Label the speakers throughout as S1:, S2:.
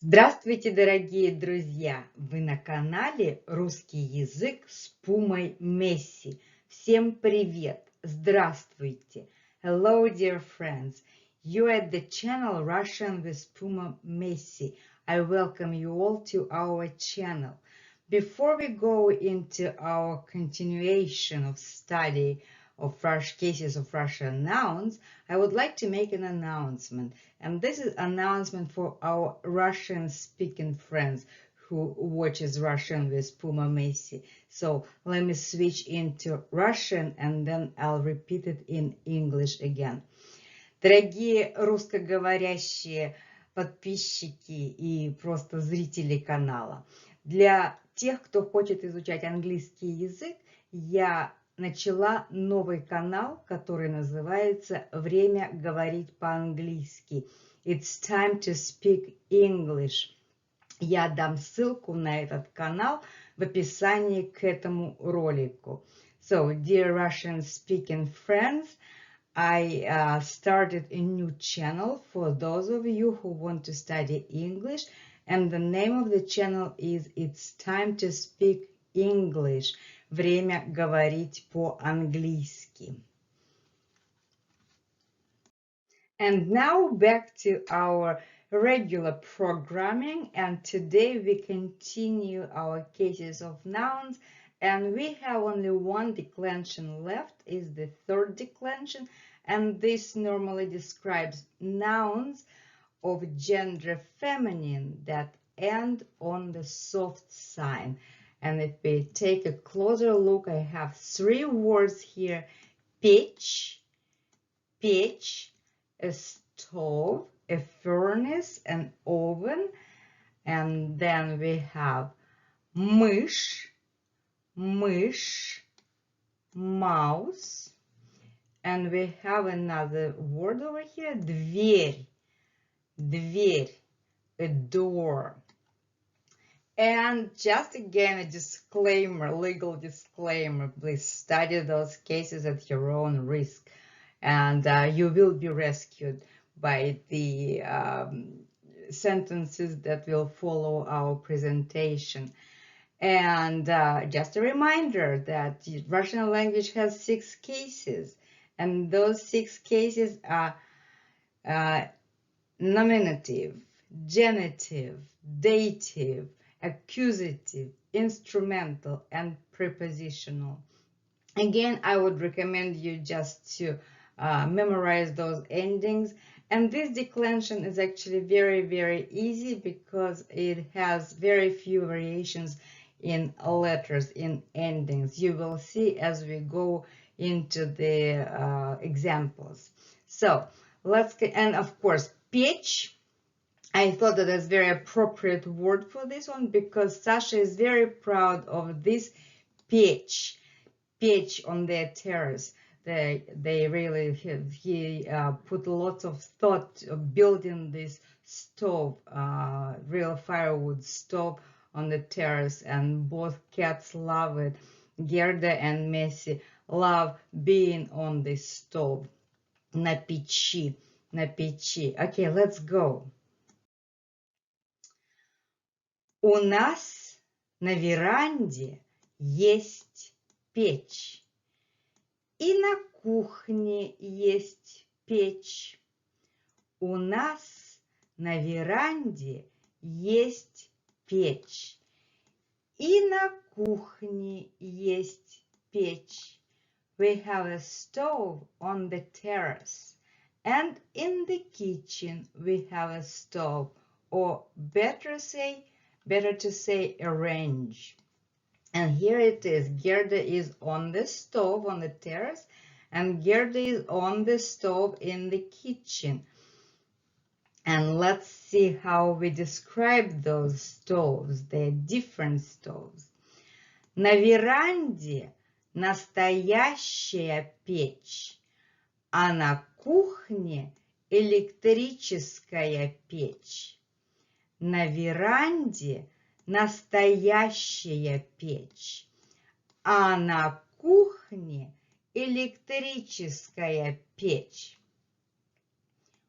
S1: Здравствуйте, дорогие друзья! Вы на канале «Русский язык с Пумой Месси». Всем привет! Здравствуйте! Hello, dear friends! You are at the channel Russian with Puma Messi. I welcome you all to our channel. Before we go into our continuation of study of cases of Russian nouns, I would like to make an announcement. And this is an announcement for our Russian-speaking friends who watches Russian with Puma Messi. So let me switch into Russian and then I'll repeat it in English again. Дорогие русскоговорящие подписчики и просто зрители канала, для тех, кто хочет изучать английский язык, я начала новый канал, который называется «Время говорить по-английски». It's time to speak English. Я дам ссылку на этот канал в описании к этому ролику. So, dear Russian-speaking friends, I started a new channel for those of you who want to study English, and the name of the channel is It's Time to Speak English. Время говорить по-английски. And now back to our regular programming, and today we continue our cases of nouns, and we have only one declension left, is the third declension, and this normally describes nouns of gender feminine that end on the soft sign. And if we take a closer look, I have three words here: pech, a stove, a furnace, an oven, and then we have мышь, mouse, and we have another word over here, дверь, a door. And just again, a disclaimer, legal disclaimer, please study those cases at your own risk, and you will be rescued by the sentences that will follow our presentation. And just a reminder that the Russian language has 6 cases, and those 6 cases are nominative, genitive, dative, accusative, instrumental, and prepositional. Again, I would recommend you just to memorize those endings. And this declension is actually very, very easy because it has very few variations in letters, in endings. You will see as we go into the examples. So let's get, and of course, pech. I thought that that's a very appropriate word for this one because Sasha is very proud of this pech on their terrace. They really he put lots of thought of building this stove, real firewood stove on the terrace, and both cats love it. Gerda and Messi love being on this stove. На печи. Okay, let's go. У нас на веранде есть печь. И на кухне есть печь. У нас на веранде есть печь. И на кухне есть печь. We have a stove on the terrace. And in the kitchen we have a stove. Or better to say a range. And here it is. Gerda is on the stove on the terrace, and Gerda is on the stove in the kitchen. And let's see how we describe those stoves. They're different stoves. На веранде настоящая печь, а на кухне электрическая печь. На веранде настоящая печь, а на кухне электрическая печь.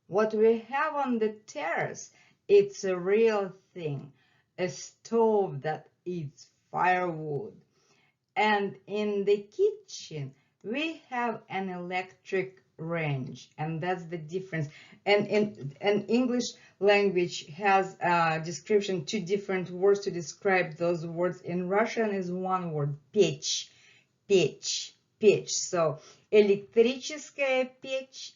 S1: What we have on the terrace It's a real thing, a stove that eats firewood. And in the kitchen, we have an electric range, and that's the difference. And in English language has a description, two different words to describe those words. In Russian is one word, печь, печь, печь. So электрическая печь,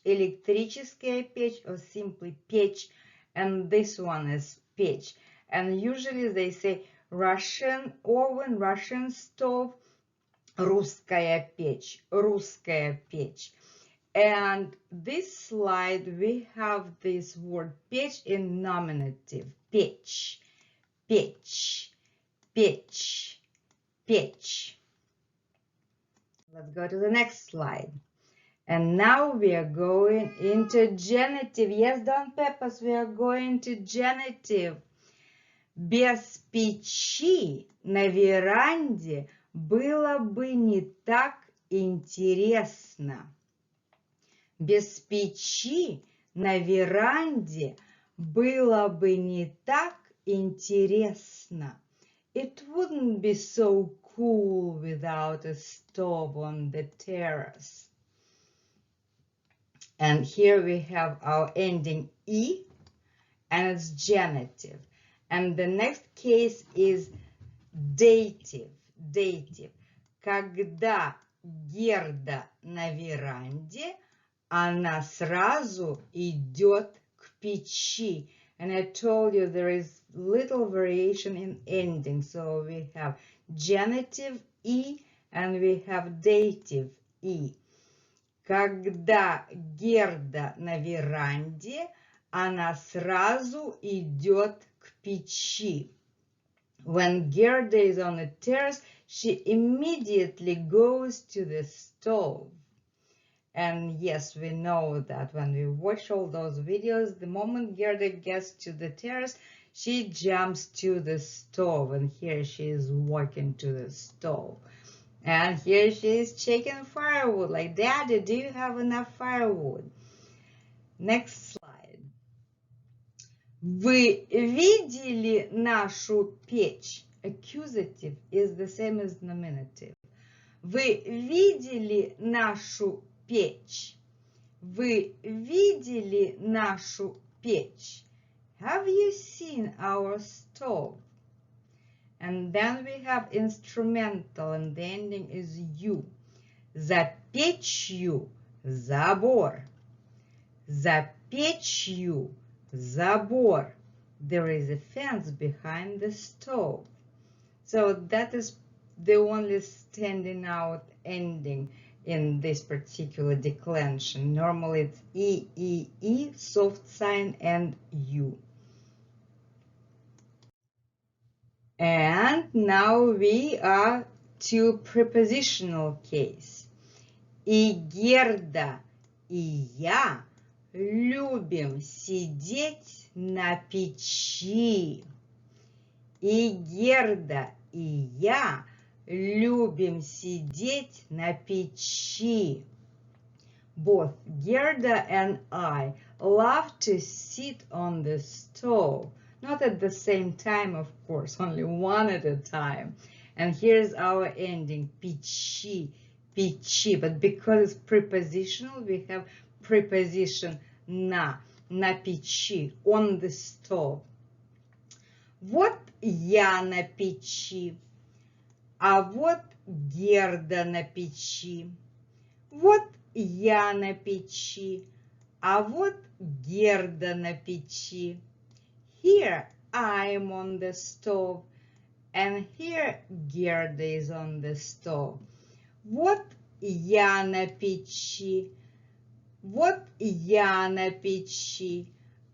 S1: or simply печь, and this one is печь. And usually they say Russian oven, Russian stove, русская печь, русская печь. And this slide we have this word печь in nominative, печь, печь, печь, печь. Let's go to the next slide. And now we are going into genitive. Yes, Don Peppers, we are going to genitive. Без печи на веранде было бы не так интересно. Без печи на веранде было бы не так интересно. It wouldn't be so cool without a stove on the terrace. And here we have our ending E, and it's genitive. And the next case is dative. Dative. Когда Герда на веранде, она сразу идет к печи. And I told you there is little variation in ending. So we have genitive E and we have dative E. Когда Герда на веранде, она сразу идет к печи. When Gerda is on the terrace, she immediately goes to the stove. And yes, we know that when we watch all those videos, the moment Gerda gets to the terrace, she jumps to the stove. And here she is walking to the stove. And here she is checking firewood. Like, Daddy, do you have enough firewood? Next slide. Вы видели нашу печь? Accusative is the same as nominative. Вы видели нашу печь? Вы видели нашу печь? Have you seen our stove? And then we have instrumental, and the ending is you. За печью забор. За печью забор. There is a fence behind the stove. So that is the only standing out ending in this particular declension. Normally it's E, E, E, soft sign, and U. And now we are to prepositional case. И Герда, и я любим сидеть на печи. И Герда, и я любим сидеть на печи. Both Gerda and I love to sit on the stove. Not at the same time, of course, only one at a time. And here's our ending, печи, печи. But because it's prepositional, we have preposition на печи, on the stove. Вот я на печи, а вот Герда на печи. Вот я на печи, а вот Герда на печи. Here I am on the stove, and here Gerda is on the stove. Вот я на печи, вот я на печи,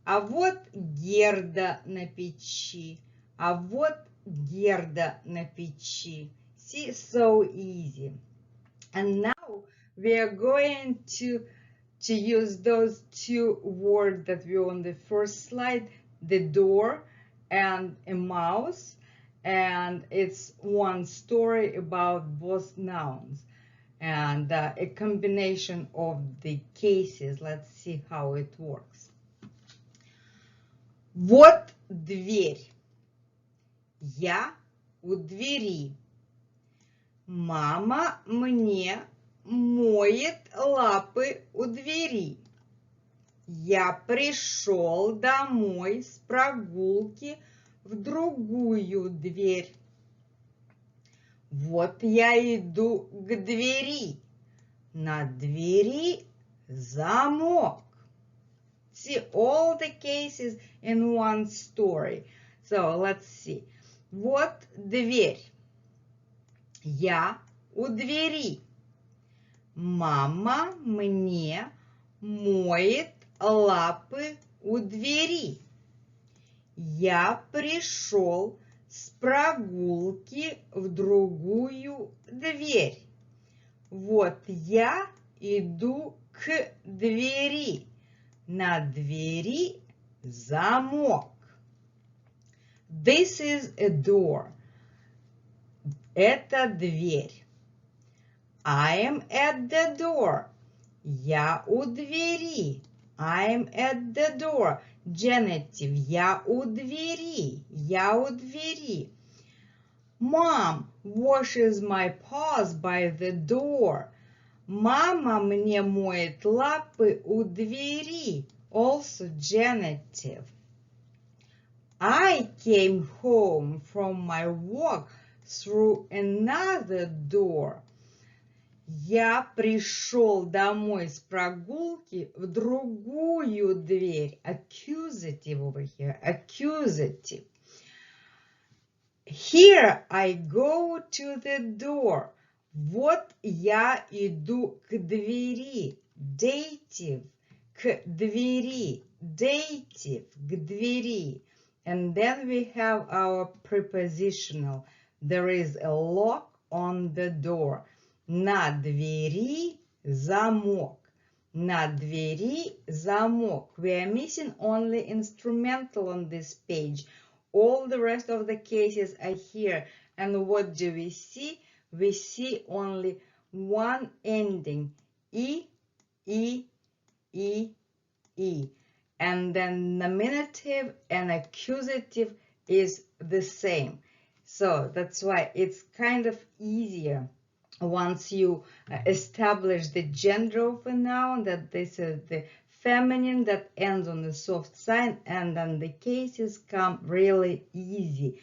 S1: а вот Герда на печи, а вот Герда на печи. See, so easy. And now we are going to use those two words that were on the first slide, the door and a mouse, and it's one story about both nouns and a combination of the cases. Let's see how it works. Вот дверь. Я у двери. Мама мне моет лапы у двери. Я пришел домой с прогулки в другую дверь. Вот я иду к двери. На двери замок. See all the cases in one story. So let's see. Вот дверь. Я у двери. Мама мне моет лапы у двери. Я пришел с прогулки в другую дверь. Вот я иду к двери. На двери замок. This is a door. Это дверь. I am at the door. Я у двери. I am at the door. Genitive. Я у двери. Я у двери. Mom washes my paws by the door. Мама мне моет лапы у двери. Also genitive. I came home from my walk through another door. Я пришел домой с прогулки в другую дверь. Accusative over here. Accusative. Here I go to the door. Вот я иду к двери. Dative. К двери. Dative. К двери. And then we have our prepositional. There is a lock on the door. На двери замок. На двери замок. We are missing only instrumental on this page. All the rest of the cases are here. And what do we see? We see only one ending. E, E, E, E. And then nominative and accusative is the same. So that's why it's kind of easier once you establish the gender of a noun, that this is the feminine that ends on the soft sign, and then the cases come really easy.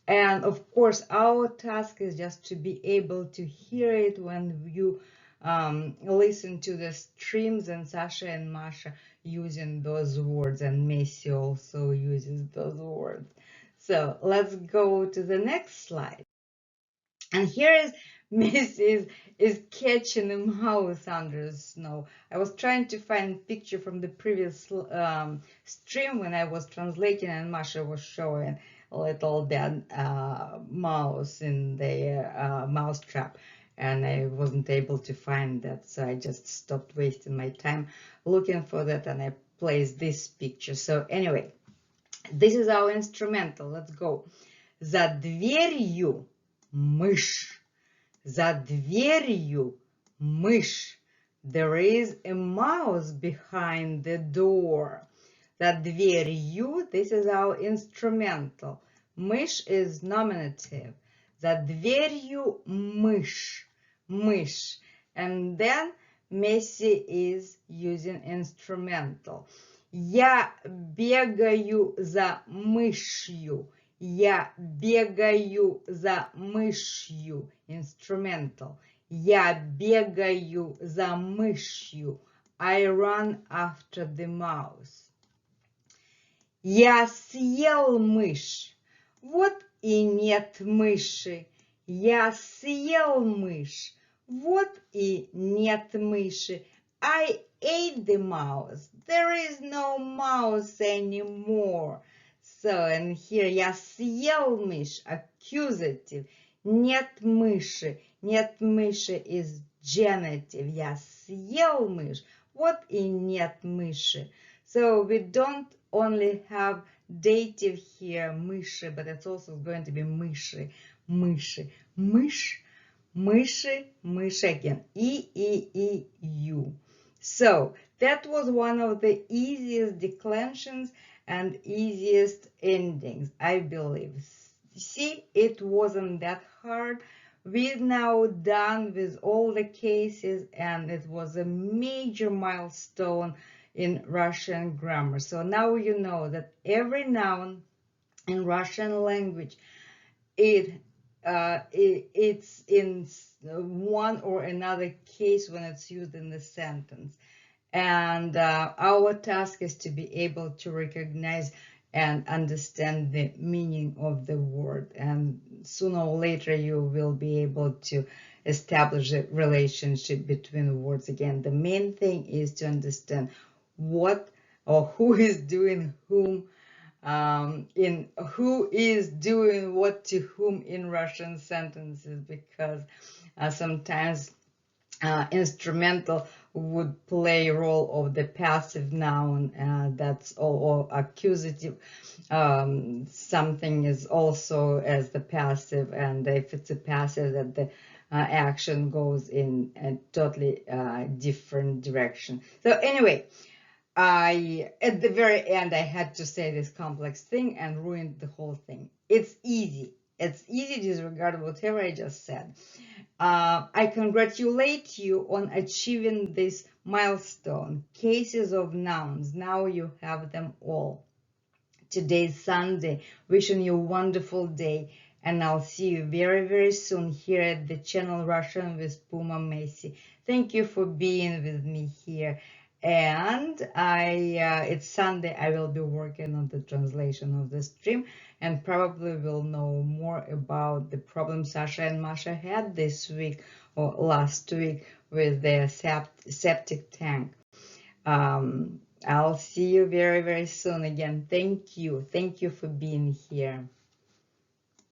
S1: And of course, our task is just to be able to hear it when you listen to the streams, and Sasha and Masha using those words, and Messi also uses those words. So let's go to the next slide. And here is Messi is catching a mouse under the snow. I was trying to find a picture from the previous stream when I was translating, and Masha was showing a little dead mouse in the mouse trap, and I wasn't able to find that, so I just stopped wasting my time looking for that, and I placed this picture. So anyway, this is our instrumental. Let's go. За дверью мышь. За дверью мышь. There is a mouse behind the door. За дверью, this is our instrumental. Мышь is nominative. За дверью мышь. Мышь. And then Messi is using instrumental. Я бегаю за мышью. Я бегаю за мышью. Instrumental. Я бегаю за мышью. I run after the mouse. Я съел мышь. Вот и нет мыши. Я съел мышь. Вот и нет мыши. I ate the mouse. There is no mouse anymore. So, and here я съел мышь, accusative. Нет мыши. Нет мыши is genitive. Я съел мышь. Вот и нет мыши. So, we don't only have dative here, мыши, but it's also going to be мыши. Мыши. Мышь. Мыши. Мыши again. E-E-E-U. So, that was one of the easiest declensions, and easiest endings, I believe. See, it wasn't that hard. We're now done with all the cases, and it was a major milestone in Russian grammar. So now you know that every noun in Russian language, it's in one or another case when it's used in the sentence. And our task is to be able to recognize and understand the meaning of the word. And sooner or later, you will be able to establish a relationship between words. Again, the main thing is to understand what or who is doing whom, in who is doing what to whom in Russian sentences, because sometimes instrumental would play role of the passive noun, that's or accusative. Something is also as the passive, and if it's a passive, that the action goes in a totally different direction. So anyway, at the very end, I had to say this complex thing and ruined the whole thing. It's easy. It's easy to disregard whatever I just said. I congratulate you on achieving this milestone. Cases of nouns. Now you have them all. Today's Sunday. Wishing you a wonderful day. And I'll see you very, very soon here at the channel Russian with Puma Messi. Thank you for being with me here. And it's Sunday. I will be working on the translation of the stream, and probably will know more about the problem Sasha and Masha had this week or last week with their septic tank. I'll see you very, very soon again. Thank you. Thank you for being here.